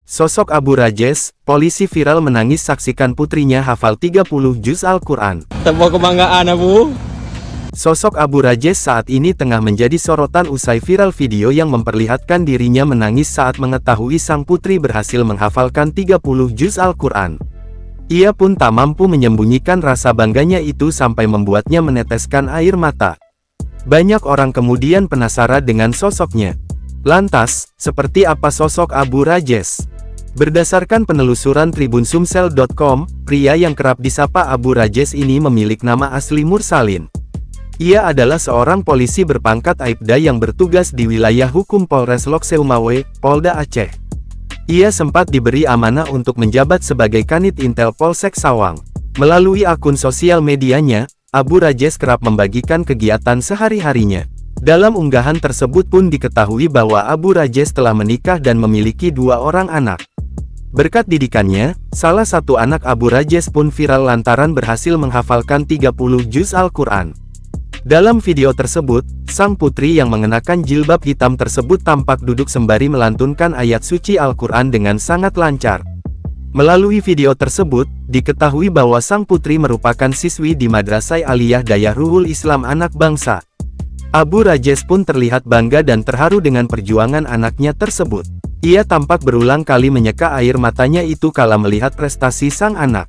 Sosok Abu Rajes, polisi viral menangis saksikan putrinya hafal 30 juz Al-Quran. Sebuah kebanggaan, Bu. Sosok Abu Rajes saat ini tengah menjadi sorotan usai viral video yang memperlihatkan dirinya menangis saat mengetahui sang putri berhasil menghafalkan 30 juz Al-Quran. Ia pun tak mampu menyembunyikan rasa bangganya itu sampai membuatnya meneteskan air mata. Banyak orang kemudian penasaran dengan sosoknya. Lantas, seperti apa sosok Abu Rajes? Berdasarkan penelusuran Tribunsumsel.com, pria yang kerap disapa Abu Rajes ini memiliki nama asli Mursalin. Ia adalah seorang polisi berpangkat Aibda yang bertugas di wilayah hukum Polres Lokseumawe, Polda Aceh. Ia sempat diberi amanah untuk menjabat sebagai Kanit Intel Polsek Sawang. Melalui akun sosial medianya, Abu Rajes kerap membagikan kegiatan sehari-harinya. Dalam unggahan tersebut pun diketahui bahwa Abu Rajes telah menikah dan memiliki 2 orang anak. Berkat didikannya, salah satu anak Abu Rajes pun viral lantaran berhasil menghafalkan 30 juz Al-Quran. Dalam video tersebut, sang putri yang mengenakan jilbab hitam tersebut tampak duduk sembari melantunkan ayat suci Al-Quran dengan sangat lancar. Melalui video tersebut, diketahui bahwa sang putri merupakan siswi di Madrasah Aliyah Dayah Ruhul Islam Anak Bangsa. Abu Rajes pun terlihat bangga dan terharu dengan perjuangan anaknya tersebut. Ia tampak berulang kali menyeka air matanya itu kala melihat prestasi sang anak.